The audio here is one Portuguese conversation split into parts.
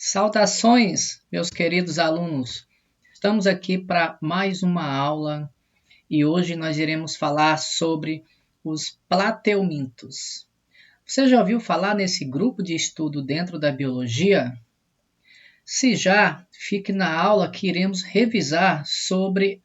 Saudações, meus queridos alunos. Estamos aqui para mais uma aula e hoje nós iremos falar sobre os plateumintos. Você já ouviu falar nesse grupo de estudo dentro da biologia? Se já, fique na aula que iremos revisar sobre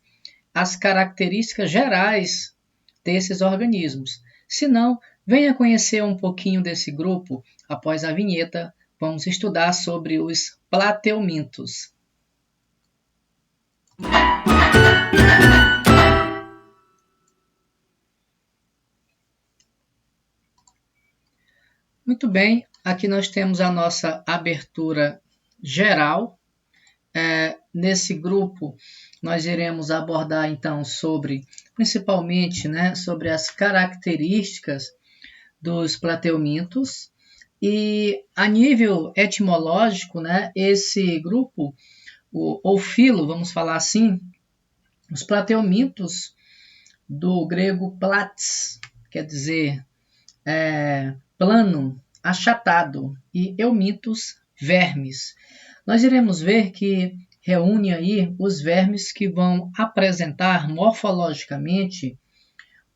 as características gerais desses organismos. Se não, venha conhecer um pouquinho desse grupo. Após a vinheta, vamos estudar sobre os plateumintos. Muito bem, aqui nós temos a nossa abertura geral. Nesse grupo, nós iremos abordar então principalmente, sobre as características dos plateumintos. E a nível etimológico, esse grupo, ou filo, vamos falar assim, os plateumintos, do grego platis, quer dizer plano, achatado, e eumintos, vermes. Nós iremos ver que reúne aí os vermes que vão apresentar morfologicamente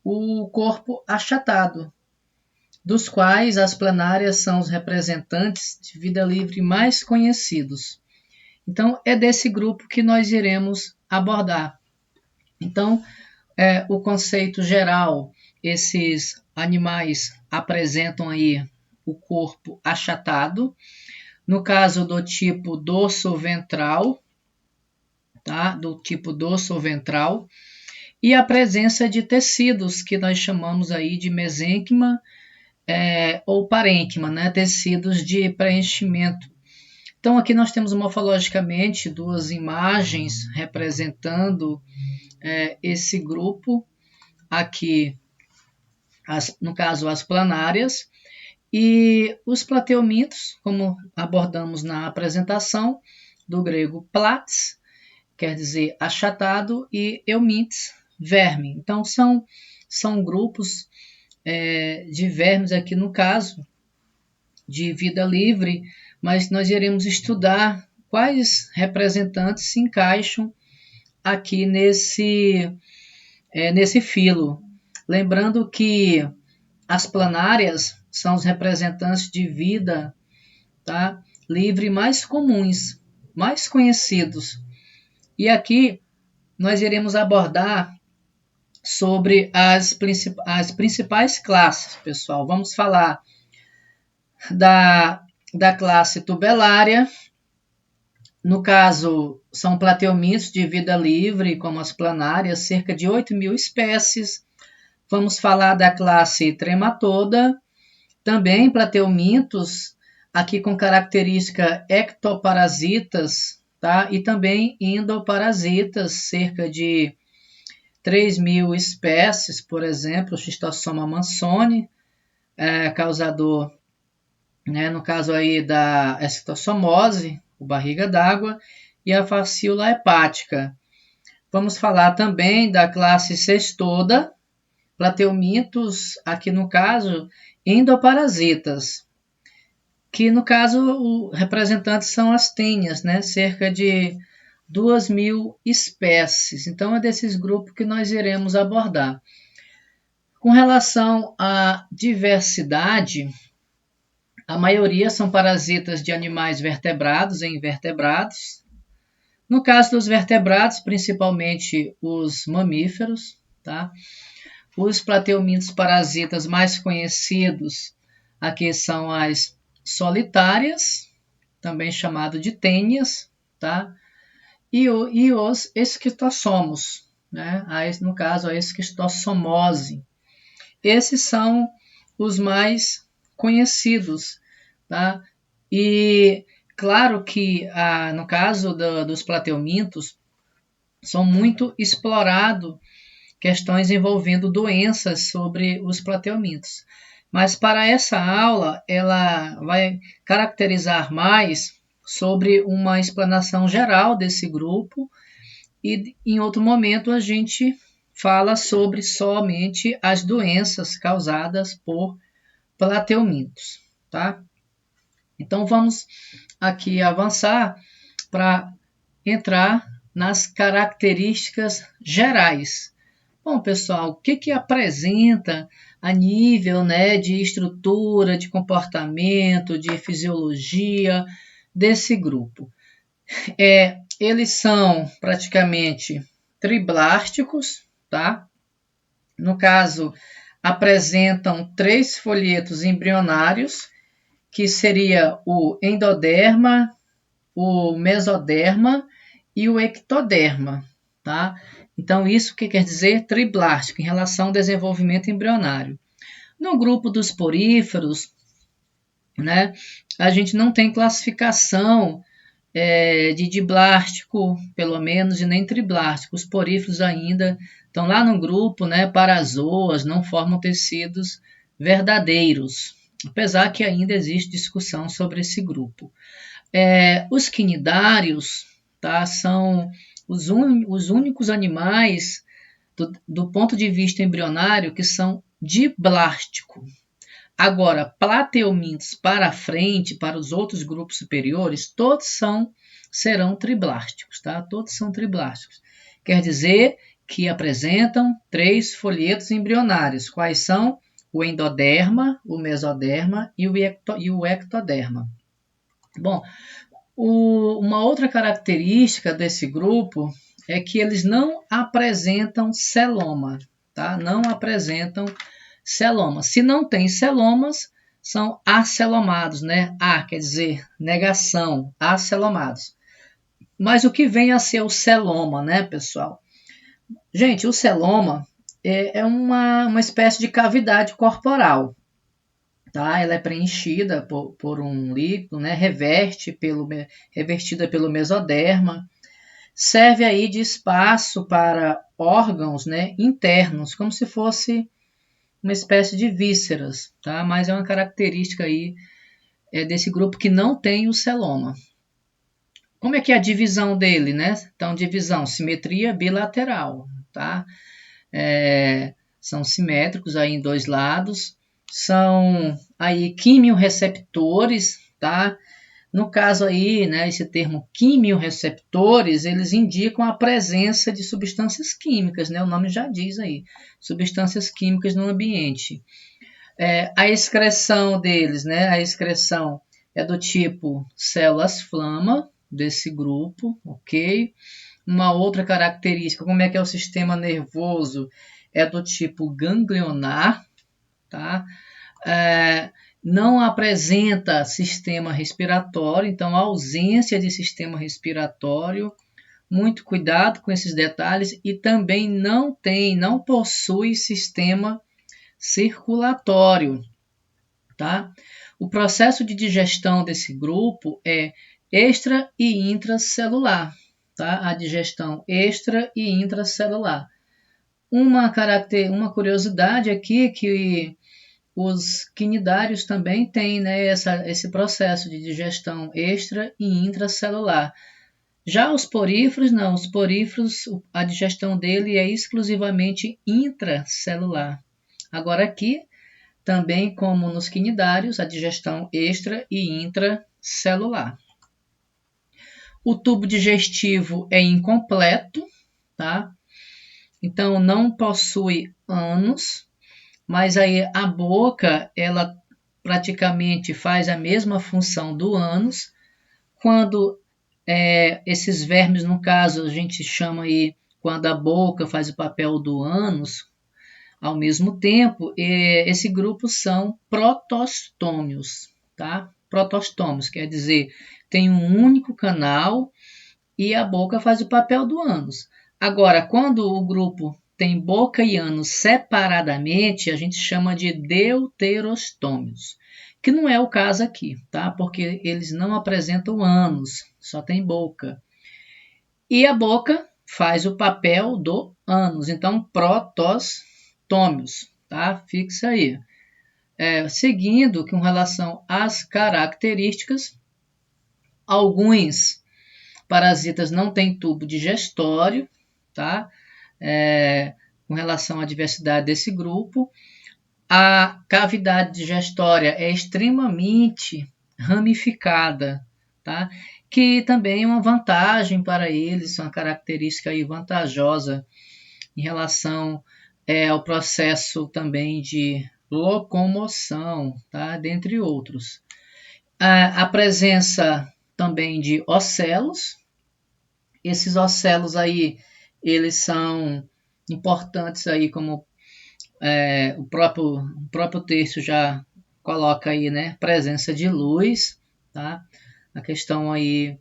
o corpo achatado, dos quais as planárias são os representantes de vida livre mais conhecidos. Então, é desse grupo que nós iremos abordar. Então, o conceito geral, esses animais apresentam aí o corpo achatado, no caso do tipo dorso-ventral, tá? Do tipo dorso-ventral, e a presença de tecidos que nós chamamos aí de mesênquima ou parênquima, tecidos de preenchimento. Então, aqui nós temos morfologicamente duas imagens representando esse grupo, aqui, no caso, as planárias, e os plateumintos, como abordamos na apresentação, do grego platis, quer dizer achatado, e eumintes, verme. Então, são grupos de vermes aqui no caso, de vida livre, mas nós iremos estudar quais representantes se encaixam aqui nesse filo. Lembrando que as planárias são os representantes de vida, tá, livre mais comuns, mais conhecidos. E aqui nós iremos abordar sobre as principais classes, pessoal. Vamos falar da classe tubelária. No caso, são plateumintos de vida livre, como as planárias, cerca de 8.000 espécies. Vamos falar da classe trematoda, também plateumintos, aqui com característica ectoparasitas, tá? E também endoparasitas, cerca de 3.000 espécies, por exemplo, o Schistosoma mansoni, causador, no caso aí da esquistossomose, o barriga d'água, e a fascícula hepática. Vamos falar também da classe cestoda, plateumintos, aqui no caso, endoparasitas, que no caso representantes são as tênias, cerca de 2.000 espécies. Então, é desses grupos que nós iremos abordar. Com relação à diversidade, a maioria são parasitas de animais vertebrados e invertebrados. No caso dos vertebrados, principalmente os mamíferos, tá? Os plateumintos parasitas mais conhecidos aqui são as solitárias, também chamado de tênias, tá? E os esquistossomos, no caso a esquistossomose. Esses são os mais conhecidos, tá? E claro que no caso dos plateumintos são muito explorados questões envolvendo doenças sobre os plateumintos. Mas para essa aula, ela vai caracterizar mais sobre uma explanação geral desse grupo e em outro momento a gente fala sobre somente as doenças causadas por plateumintos, tá? Então vamos aqui avançar para entrar nas características gerais. Bom, pessoal, o que apresenta a nível, né, de estrutura, de comportamento, de fisiologia desse grupo? Eles são praticamente triblásticos, tá? No caso, apresentam 3 folhetos embrionários, que seria o endoderma, o mesoderma e o ectoderma, tá? Então, isso que quer dizer triblástico, em relação ao desenvolvimento embrionário. No grupo dos poríferos, né, a gente não tem classificação de diblástico, pelo menos, e nem triblástico. Os poríferos ainda estão lá no grupo, né, parazoas, não formam tecidos verdadeiros, apesar que ainda existe discussão sobre esse grupo. Os quinidários, tá, são os únicos animais, do ponto de vista embrionário, que são diblástico. Agora, plateumintos para frente, para os outros grupos superiores, todos serão triblásticos, tá? Todos são triblásticos. Quer dizer que apresentam 3 folhetos embrionários. Quais são? O endoderma, o mesoderma e o ectoderma. Bom, uma outra característica desse grupo é que eles não apresentam celoma, tá? Não apresentam celoma. Se não tem celomas, são acelomados, né? A quer dizer negação, acelomados. Mas o que vem a ser o celoma, né, pessoal? Gente, o celoma é uma espécie de cavidade corporal, tá? Ela é preenchida por um líquido, né? Revertida pelo mesoderma. Serve aí de espaço para órgãos, né, internos, como se fosse uma espécie de vísceras, tá? Mas é uma característica aí desse grupo que não tem o celoma. Como é que é a divisão dele, né? Então, divisão, simetria bilateral, tá? São simétricos aí em 2 lados, são aí quimiorreceptores, tá? No caso aí, né, esse termo quimiorreceptores, eles indicam a presença de substâncias químicas, né? O nome já diz aí, substâncias químicas no ambiente. A excreção deles, né? A excreção é do tipo células-flama, desse grupo, ok? Uma outra característica, como é que é o sistema nervoso, é do tipo ganglionar, tá? Não apresenta sistema respiratório, então a ausência de sistema respiratório, muito cuidado com esses detalhes, e também não possui sistema circulatório, tá? O processo de digestão desse grupo é extra e intracelular, tá? A digestão extra e intracelular. Uma curiosidade aqui que os quinidários também têm, né, esse processo de digestão extra e intracelular. Já os poríferos, não. Os poríferos, a digestão dele é exclusivamente intracelular. Agora aqui, também como nos quinidários, a digestão extra e intracelular. O tubo digestivo é incompleto, tá? Então não possui ânus, mas aí a boca, ela praticamente faz a mesma função do ânus. Quando esses vermes, no caso, a gente chama aí, quando a boca faz o papel do ânus, ao mesmo tempo, esse grupo são protostômios, tá? Protostômios, quer dizer, tem um único canal e a boca faz o papel do ânus. Agora, quando o grupo tem boca e ânus separadamente, a gente chama de deuterostômios, que não é o caso aqui, tá? Porque eles não apresentam ânus, só tem boca. E a boca faz o papel do ânus, então protostômios, tá? Fixa aí. Seguindo com relação às características, alguns parasitas não têm tubo digestório, tá? Com relação à diversidade desse grupo, a cavidade digestória é extremamente ramificada, tá? Que também é uma vantagem para eles, uma característica aí vantajosa em relação ao processo também de locomoção, tá? Dentre outros. A presença também de ocelos. Esses ocelos aí, eles são importantes aí, como o próprio texto já coloca aí, né? Presença de luz, tá? A questão aí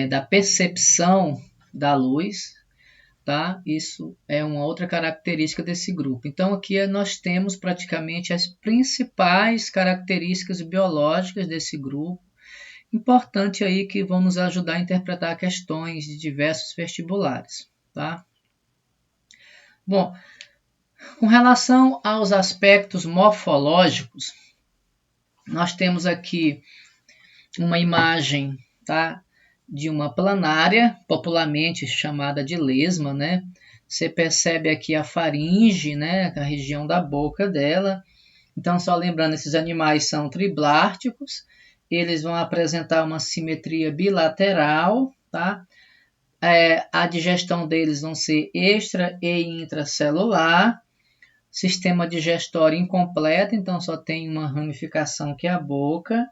da percepção da luz, tá? Isso é uma outra característica desse grupo. Então aqui nós temos praticamente as principais características biológicas desse grupo, importante aí que vão nos ajudar a interpretar questões de diversos vestibulares, tá? Bom, com relação aos aspectos morfológicos, nós temos aqui uma imagem, tá, de uma planária, popularmente chamada de lesma, né? Você percebe aqui a faringe, né, a região da boca dela. Então, só lembrando, esses animais são triblásticos, eles vão apresentar uma simetria bilateral, tá? A digestão deles vão ser extra e intracelular. Sistema digestório incompleto, então só tem uma ramificação que é a boca.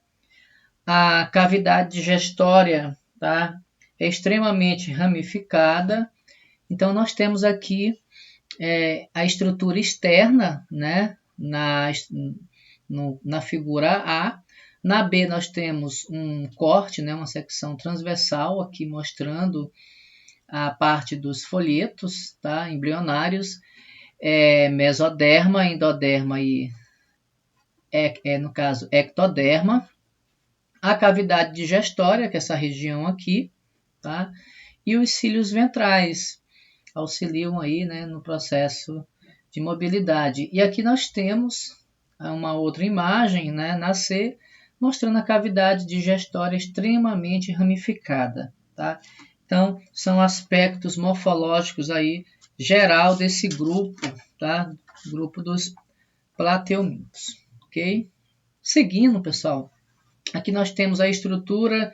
A cavidade digestória, tá, é extremamente ramificada. Então, nós temos aqui a estrutura externa, né, na figura A. Na B, nós temos um corte, né, uma secção transversal, aqui mostrando a parte dos folhetos, tá, embrionários, mesoderma, endoderma e, no caso, ectoderma. A cavidade digestória, que é essa região aqui, tá? E os cílios ventrais auxiliam aí, né, no processo de mobilidade. E aqui nós temos uma outra imagem, né, na C, mostrando a cavidade digestória extremamente ramificada, tá? Então, são aspectos morfológicos aí geral desse grupo, tá? Grupo dos plateumintos, ok? Seguindo, pessoal, aqui nós temos a estrutura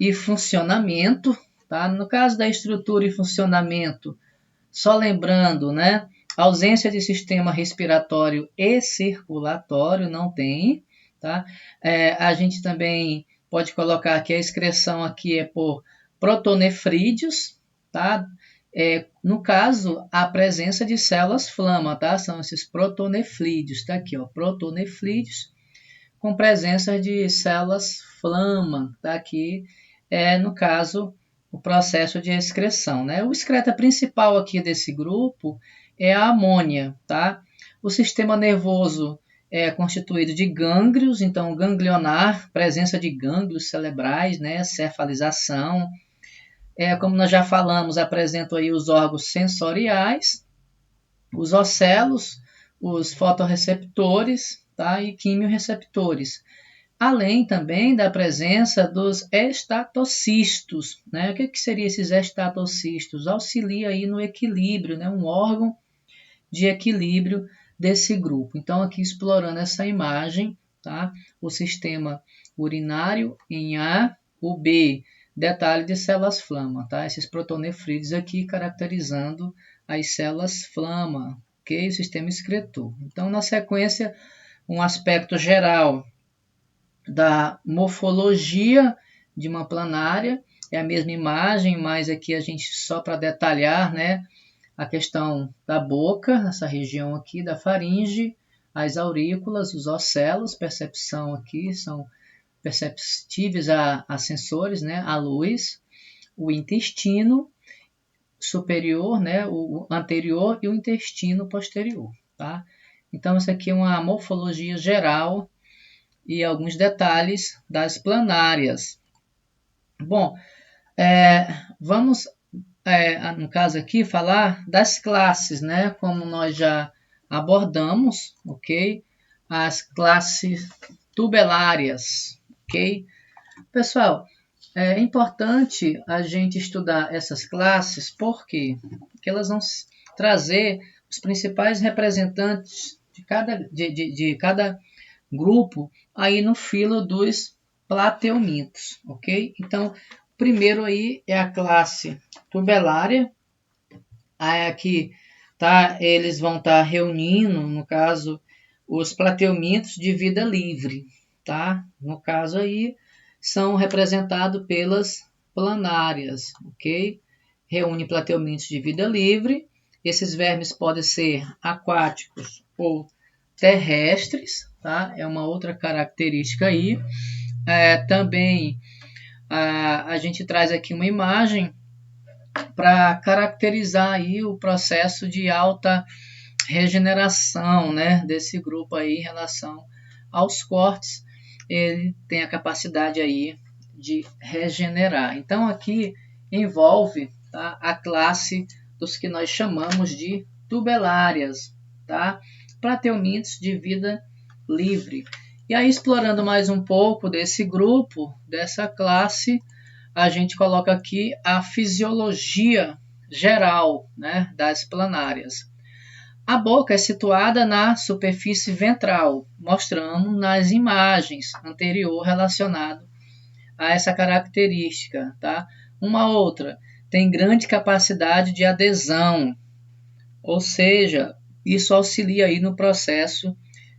e funcionamento, tá? No caso da estrutura e funcionamento, só lembrando, né? Ausência de sistema respiratório e circulatório não tem, tá? A gente também pode colocar que a excreção aqui é por protonefrídeos, tá? No caso, a presença de células flama, tá? São esses protonefrídeos, tá aqui, ó, protonefrídeos com presença de células flama, tá? Aqui no caso, o processo de excreção, né? O excreta principal aqui desse grupo é a amônia, tá? O sistema nervoso é constituído de gânglios, então ganglionar, presença de gânglios cerebrais, né? Cefalização. Como nós já falamos, apresentam aí os órgãos sensoriais, os ocelos, os fotorreceptores, tá? E quimiorreceptores. Além também da presença dos estatocistos, né? O que seriam esses estatocistos? Auxilia aí no equilíbrio, né? Um órgão de equilíbrio desse grupo. Então, aqui explorando essa imagem, tá? O sistema urinário em A, o B, detalhe de células flama, tá? Esses protonefrídeos aqui caracterizando as células flama, ok? O sistema excretor. Então, na sequência, um aspecto geral da morfologia de uma planária, é a mesma imagem, mas aqui a gente só para detalhar, né, a questão da boca, essa região aqui da faringe, as aurículas, os ocelos, percepção aqui, são perceptíveis a sensores, né, a luz, o intestino superior, né, o anterior e o intestino posterior, tá? Então, isso aqui é uma morfologia geral e alguns detalhes das planárias. Bom, vamos, no caso aqui, falar das classes, né? Como nós já abordamos, ok? As classes tubelárias, ok? Pessoal, é importante a gente estudar essas classes, por quê? Porque elas vão trazer os principais representantes de cada grupo aí no filo dos plateumintos, ok? Então, primeiro aí é a classe tubelária. Aqui tá, eles vão estar reunindo, no caso, os plateumintos de vida livre, tá? No caso aí, são representados pelas planárias, ok? Reúne plateumintos de vida livre. Esses vermes podem ser aquáticos ou terrestres, tá? É uma outra característica aí. Também a gente traz aqui uma imagem para caracterizar aí o processo de alta regeneração, né, desse grupo aí em relação aos cortes. Ele tem a capacidade aí de regenerar. Então aqui envolve, tá, a classe dos que nós chamamos de tubelárias, tá? Plateumintos de vida livre. E aí, explorando mais um pouco desse grupo, dessa classe, a gente coloca aqui a fisiologia geral, né, das planárias. A boca é situada na superfície ventral, mostrando nas imagens anterior relacionado a essa característica, tá? Uma outra, tem grande capacidade de adesão, ou seja, isso auxilia aí no processo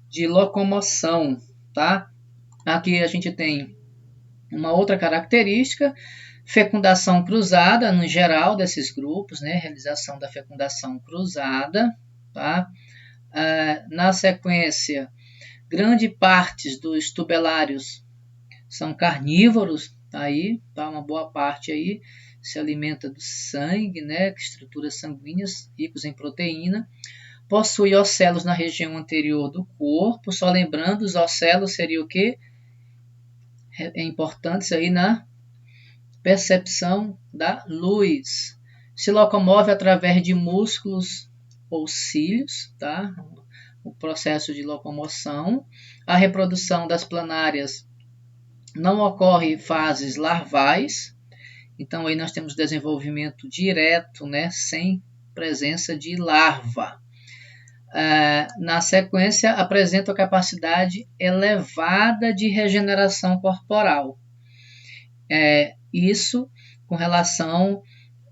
de locomoção, tá? Aqui a gente tem uma outra característica, fecundação cruzada no geral desses grupos, né? Realização da fecundação cruzada, tá? Na sequência, grande parte dos tubelários são carnívoros, tá aí, tá? Uma boa parte aí se alimenta do sangue, né? Estruturas sanguíneas ricos em proteína. Possui ocelos na região anterior do corpo. Só lembrando, os ocelos seria o quê? É importante isso aí na percepção da luz. Se locomove através de músculos ou cílios, tá? O processo de locomoção. A reprodução das planárias não ocorre em fases larvais. Então aí nós temos desenvolvimento direto, né? Sem presença de larva. Na sequência, apresenta a capacidade elevada de regeneração corporal. Isso com relação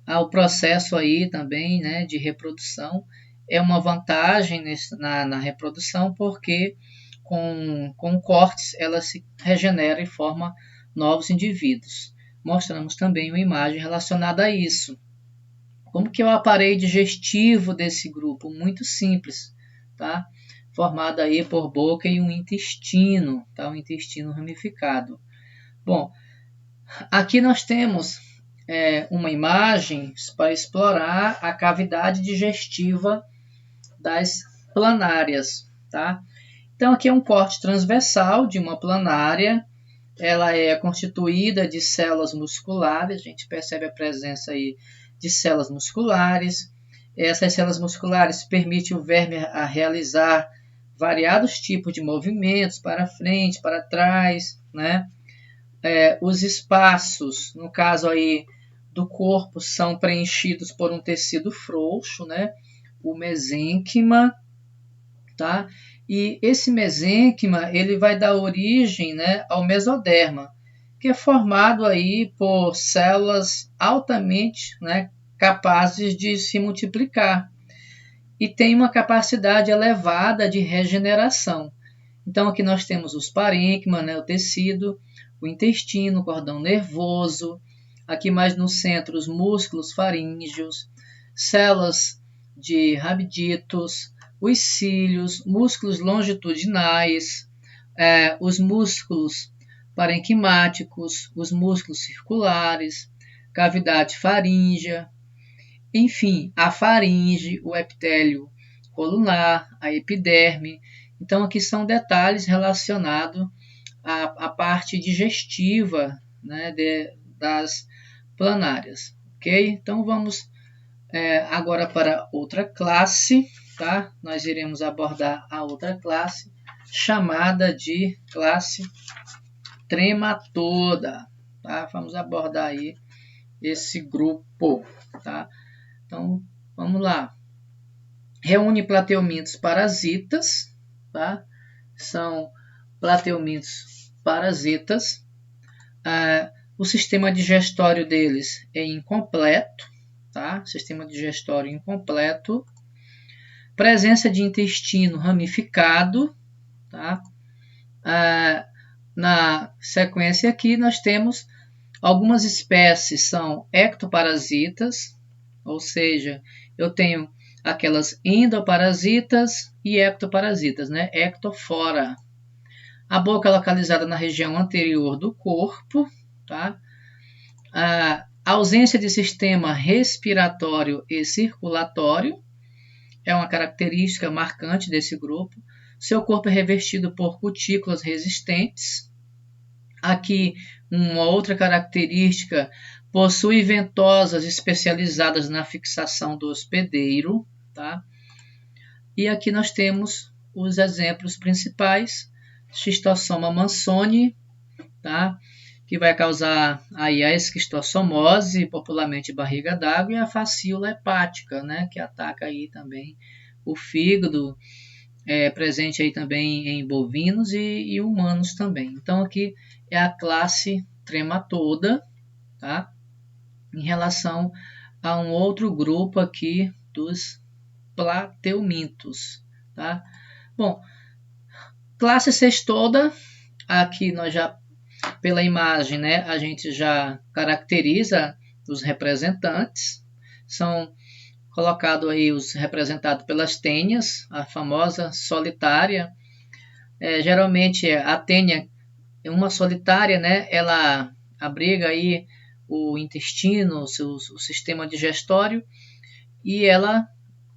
ao processo aí também, né, de reprodução, é uma vantagem na reprodução, porque com cortes ela se regenera e forma novos indivíduos. Mostramos também uma imagem relacionada a isso. Como que é o aparelho digestivo desse grupo? Muito simples, tá? Formado aí por boca e um intestino, tá? Um intestino ramificado. Bom, aqui nós temos uma imagem para explorar a cavidade digestiva das planárias, tá? Então aqui é um corte transversal de uma planária. Ela é constituída de células musculares. A gente percebe a presença aí de células musculares. Essas células musculares permitem o verme a realizar variados tipos de movimentos para frente, para trás, né? Os espaços, no caso aí do corpo, são preenchidos por um tecido frouxo, né? O mesênquima, tá? E esse mesênquima, ele vai dar origem, né, ao mesoderma, que é formado aí por células altamente, né, capazes de se multiplicar e tem uma capacidade elevada de regeneração. Então aqui nós temos os parênquima, né, o tecido, o intestino, o cordão nervoso, aqui mais no centro os músculos faríngeos, células de rabditos, os cílios, músculos longitudinais, os músculos parenquimáticos, os músculos circulares, cavidade faríngea, enfim, a faringe, o epitélio colunar, a epiderme. Então aqui são detalhes relacionados à parte digestiva, né, das planárias, ok? Então vamos agora para outra classe, tá? Nós iremos abordar a outra classe, chamada de classe trematoda, tá? Vamos abordar aí esse grupo, tá? Então, vamos lá. Reúne plateumintos parasitas, tá? São plateumintos parasitas. O sistema digestório deles é incompleto, tá? Sistema digestório incompleto. Presença de intestino ramificado, tá? Na sequência aqui nós temos algumas espécies são ectoparasitas, ou seja, eu tenho aquelas endoparasitas e ectoparasitas, né? Ectofora. A boca é localizada na região anterior do corpo, tá? A ausência de sistema respiratório e circulatório é uma característica marcante desse grupo. Seu corpo é revestido por cutículas resistentes. Aqui, uma outra característica, possui ventosas especializadas na fixação do hospedeiro, tá? E aqui nós temos os exemplos principais: Schistosoma mansoni, tá? Que vai causar aí a esquistossomose, popularmente barriga d'água, e a fascíola hepática, né? Que ataca aí também o fígado, presente aí também em bovinos e humanos também. Então aqui é a classe trematoda, tá? Em relação a um outro grupo aqui dos plateumintos, tá? Bom, classe cestoda, aqui nós já, pela imagem, né, a gente já caracteriza os representantes. São colocados aí os representados pelas tênias, a famosa solitária. Geralmente a tênia é uma solitária, né, ela abriga aí o intestino, o sistema digestório, e ela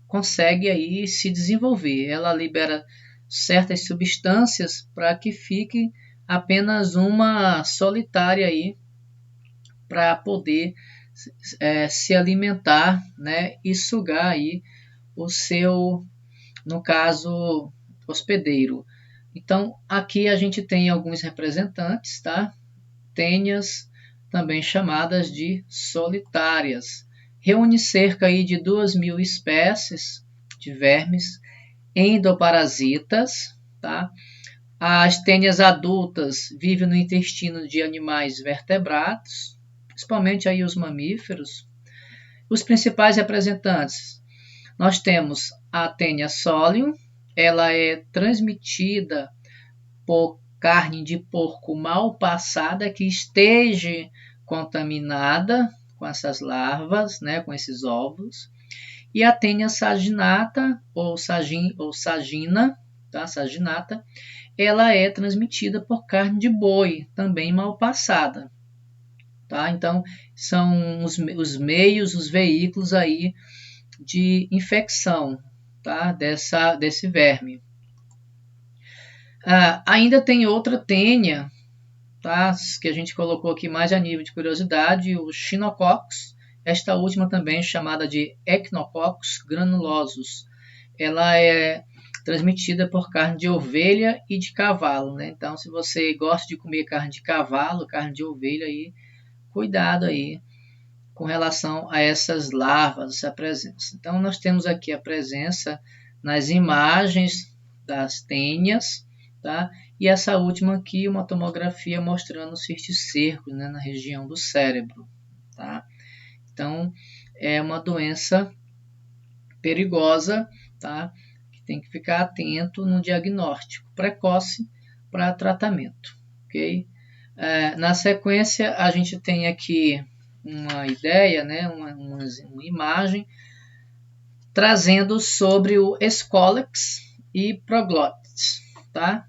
consegue aí se desenvolver. Ela libera certas substâncias para que fique apenas uma solitária aí para poder se alimentar, né, e sugar aí o seu, no caso, hospedeiro. Então, aqui a gente tem alguns representantes, tá? Tênias, também chamadas de solitárias. Reúne cerca aí de 2.000 espécies de vermes endoparasitas, tá? As tênias adultas vivem no intestino de animais vertebrados, principalmente aí os mamíferos. Os principais representantes, nós temos a tênia solium, ela é transmitida por carne de porco mal passada que esteja contaminada com essas larvas, né, com esses ovos. E a tênia saginata ou sagina, tá? Saginata, ela é transmitida por carne de boi, também mal passada. Tá? Então, são os meios, os veículos aí de infecção, tá? Desse verme. Ainda tem outra tênia, tá? Que a gente colocou aqui mais a nível de curiosidade, o Echinococcus. Esta última também chamada de Echinococcus granulosus. Ela é transmitida por carne de ovelha e de cavalo, né? Então, se você gosta de comer carne de cavalo, carne de ovelha, aí, cuidado aí com relação a essas larvas, essa presença. Então, nós temos aqui a presença nas imagens das tênias, tá? E essa última aqui, uma tomografia mostrando cisticercos, né, na região do cérebro, tá? Então, é uma doença perigosa, tá? Que tem que ficar atento no diagnóstico precoce para tratamento, ok? Na sequência, a gente tem aqui uma ideia, né, uma imagem trazendo sobre o Scolex e Proglotis, tá?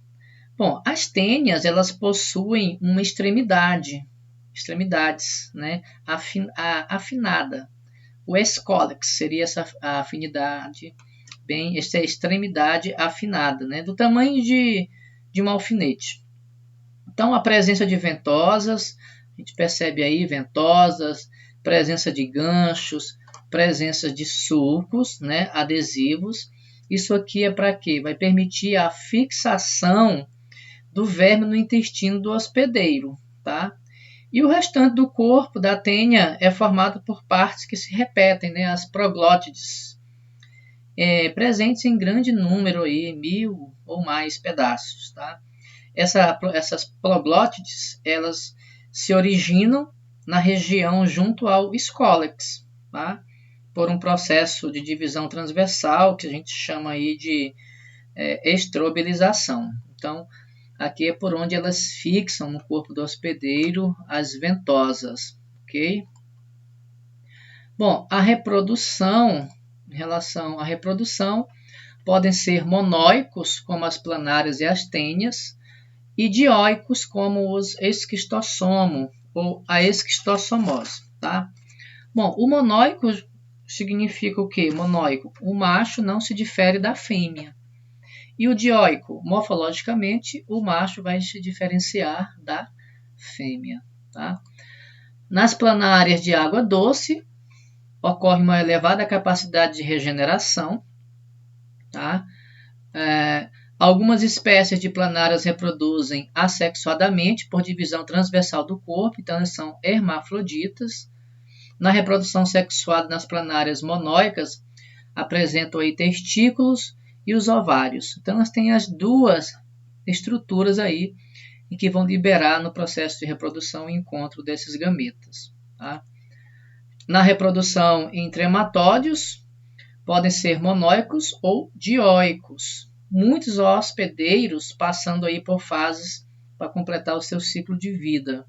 Bom, as tênias, elas possuem uma extremidades, né, afinada. O Scolex seria essa afinidade, essa extremidade afinada, né, do tamanho de um alfinete. Então, a presença de ventosas, a gente percebe aí ventosas, presença de ganchos, presença de sulcos, né, adesivos. Isso aqui é para quê? Vai permitir a fixação do verme no intestino do hospedeiro, tá? E o restante do corpo da tênia é formado por partes que se repetem, né, as proglótides, presentes em grande número, aí, 1.000 ou mais pedaços, tá? Essas proglótides, elas se originam na região junto ao escólex, tá? Por um processo de divisão transversal que a gente chama aí de estrobilização. Então, aqui é por onde elas fixam no corpo do hospedeiro as ventosas, ok? Bom, a reprodução, em relação à reprodução, podem ser monóicos, como as planárias e as tênias, e dioicos, como os esquistossomos ou a esquistossomose, tá? Bom, o monóico significa o quê? Monóico, o macho não se difere da fêmea. E o dioico, morfologicamente, o macho vai se diferenciar da fêmea, tá? Nas planárias de água doce, ocorre uma elevada capacidade de regeneração, tá? Algumas espécies de planárias reproduzem assexuadamente por divisão transversal do corpo, então elas são hermafroditas. Na reprodução sexuada nas planárias monóicas, apresentam aí testículos e os ovários. Então elas têm as duas estruturas aí e que vão liberar no processo de reprodução e encontro desses gametas, tá? Na reprodução em trematódeos, podem ser monóicos ou dioicos. Muitos hospedeiros passando aí por fases para completar o seu ciclo de vida.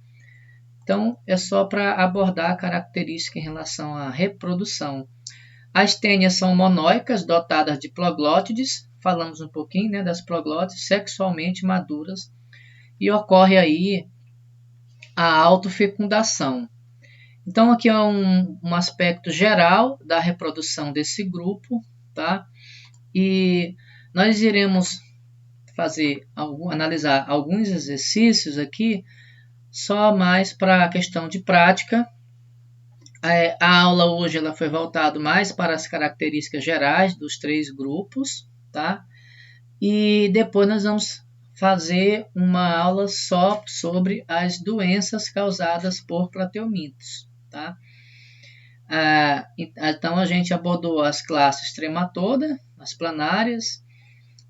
Então, é só para abordar a característica em relação à reprodução. As tênias são monóicas, dotadas de proglótides, falamos um pouquinho, né, das proglótides, sexualmente maduras, e ocorre aí a autofecundação. Então, aqui é um aspecto geral da reprodução desse grupo, tá? E nós iremos analisar alguns exercícios aqui, só mais para a questão de prática. A aula hoje ela foi voltada mais para as características gerais dos três grupos, tá? E depois nós vamos fazer uma aula só sobre as doenças causadas por plateumintos, tá? Então a gente abordou as classes trematoda, as planárias,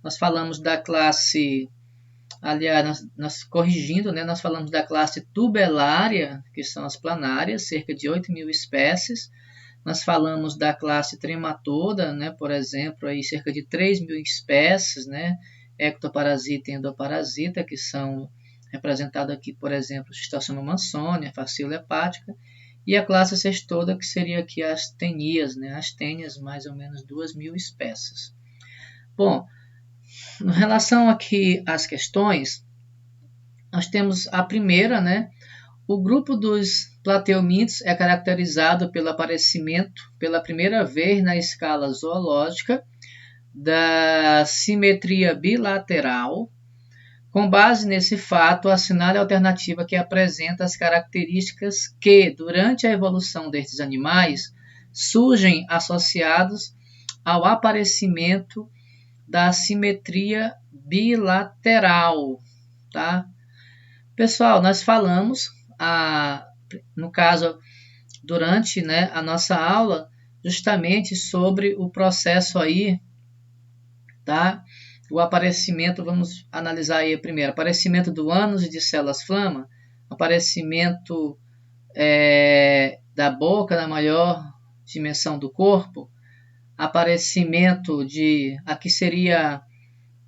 nós falamos da classe, aliás, nós corrigindo, né, nós falamos da classe tubelária, que são as planárias, cerca de 8.000 espécies. Nós falamos da classe trematoda, né, por exemplo, aí cerca de 3.000 espécies, né, ectoparasita e endoparasita, que são representados aqui, por exemplo, Schistossoma mansoni, Fasciola hepática, e a classe cestoda, que seria aqui as tenias, né, as tênias, mais ou menos 2.000 espécies. Bom, em relação aqui às questões, nós temos a primeira, né? O grupo dos plateumintos é caracterizado pelo aparecimento, pela primeira vez na escala zoológica, da simetria bilateral. Com base nesse fato, assinale a alternativa que apresenta as características que, durante a evolução destes animais, surgem associados ao aparecimento da simetria bilateral, tá? Pessoal, nós falamos, no caso, durante, né, a nossa aula, justamente sobre o processo aí, tá? O aparecimento, vamos analisar aí primeiro, aparecimento do ânus e de células flama, aparecimento da boca na maior dimensão do corpo, aparecimento de, aqui seria,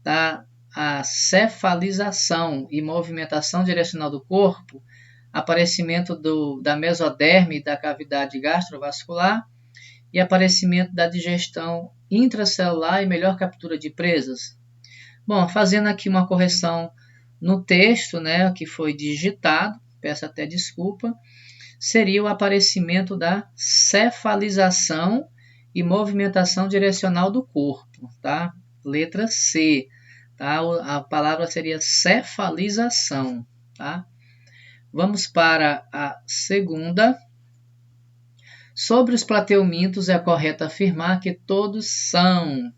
tá, a cefalização e movimentação direcional do corpo, aparecimento da mesoderme da cavidade gastrovascular e aparecimento da digestão intracelular e melhor captura de presas. Bom, fazendo aqui uma correção no texto, né, que foi digitado, peço até desculpa, seria o aparecimento da cefalização e movimentação direcional do corpo, tá? Letra C, tá? A palavra seria cefalização, tá? Vamos para a segunda. Sobre os plateumintos, é correto afirmar que todos são.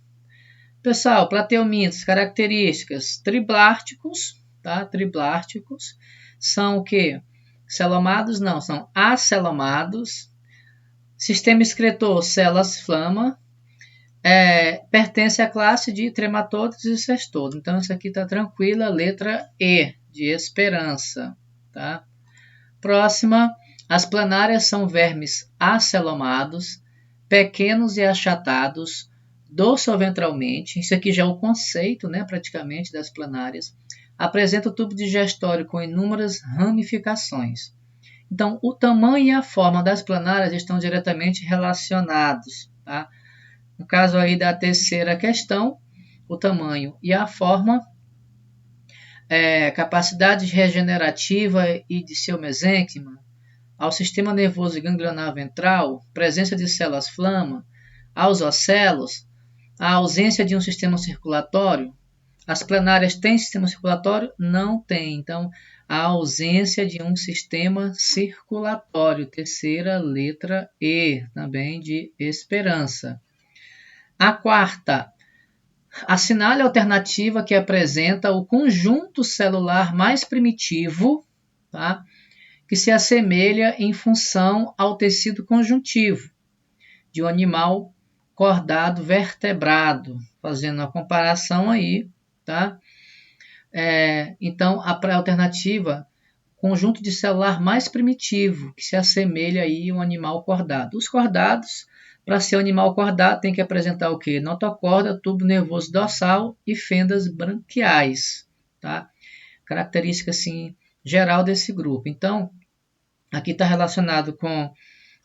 Pessoal, plateumintos, características triblásticos, tá? Triblásticos são o quê? Celomados? Não, são acelomados. Sistema excretor, células flama. Pertence à classe de trematodes e cestodos. Então, isso aqui está tranquila. Letra E, de esperança, tá? Próxima, as planárias são vermes acelomados, pequenos e achatados, dorsoventralmente. Isso aqui já é o conceito, né, praticamente, das planárias. Apresenta o tubo digestório com inúmeras ramificações. Então, o tamanho e a forma das planárias estão diretamente relacionados. Tá? No caso aí da terceira questão, o tamanho e a forma, capacidade regenerativa e de seu mesênquima, ao sistema nervoso ganglionar ventral, presença de células flama, aos ocelos, a ausência de um sistema circulatório. As planárias têm sistema circulatório? Não tem. Então, a ausência de um sistema circulatório. Terceira letra E, também de esperança. A quarta, assinale a alternativa que apresenta o conjunto celular mais primitivo, tá? Que se assemelha em função ao tecido conjuntivo de um animal cordado vertebrado, fazendo a comparação aí, tá? Então, a alternativa, conjunto de celular mais primitivo, que se assemelha aí a um animal cordado. Os cordados, para ser um animal cordado, tem que apresentar o quê? Notocorda, tubo nervoso dorsal e fendas branquiais, tá? Característica, assim, geral desse grupo. Então, aqui está relacionado com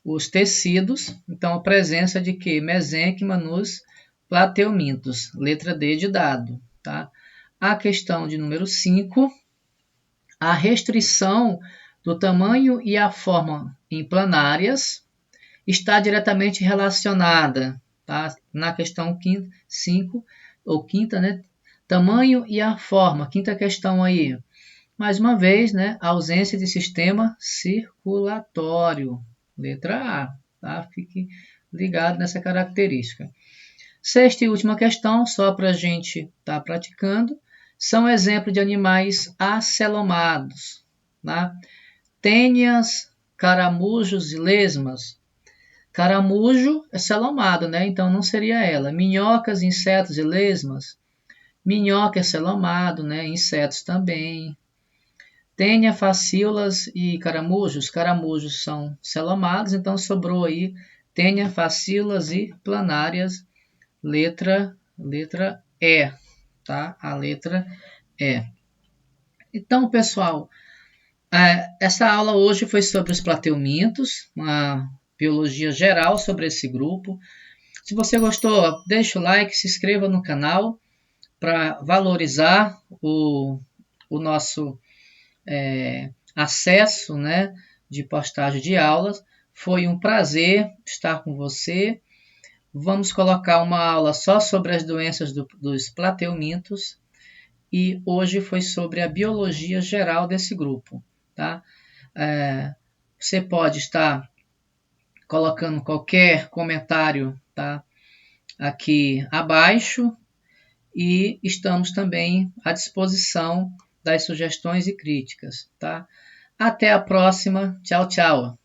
os tecidos, então a presença de que? Mesênquima nos plateumintos, letra D de dado, tá? A questão de número 5, a restrição do tamanho e a forma em planárias está diretamente relacionada, tá? Na questão 5, ou quinta, né? Tamanho e a forma, quinta questão aí. Mais uma vez, né? Ausência de sistema circulatório, letra A, tá? Fique ligado nessa característica. Sexta e última questão, só para a gente estar praticando, são exemplos de animais acelomados, tá? Tênias, caramujos e lesmas. Caramujo é celomado, né? Então não seria ela. Minhocas, insetos e lesmas. Minhoca é celomado, né? Insetos também. Tênia, facíolas e caramujos. Caramujos são celomados, então sobrou aí tênia, facíolas e planárias, letra E, tá? A letra E. Então, pessoal, essa aula hoje foi sobre os plateumintos, uma biologia geral sobre esse grupo. Se você gostou, deixa o like, se inscreva no canal para valorizar o nosso acesso, né, de postagem de aulas. Foi um prazer estar com você. Vamos colocar uma aula só sobre as doenças dos plateumintos e hoje foi sobre a biologia geral desse grupo, tá? Você pode estar colocando qualquer comentário, tá, aqui abaixo e estamos também à disposição das sugestões e críticas, tá? Até a próxima. Tchau, tchau.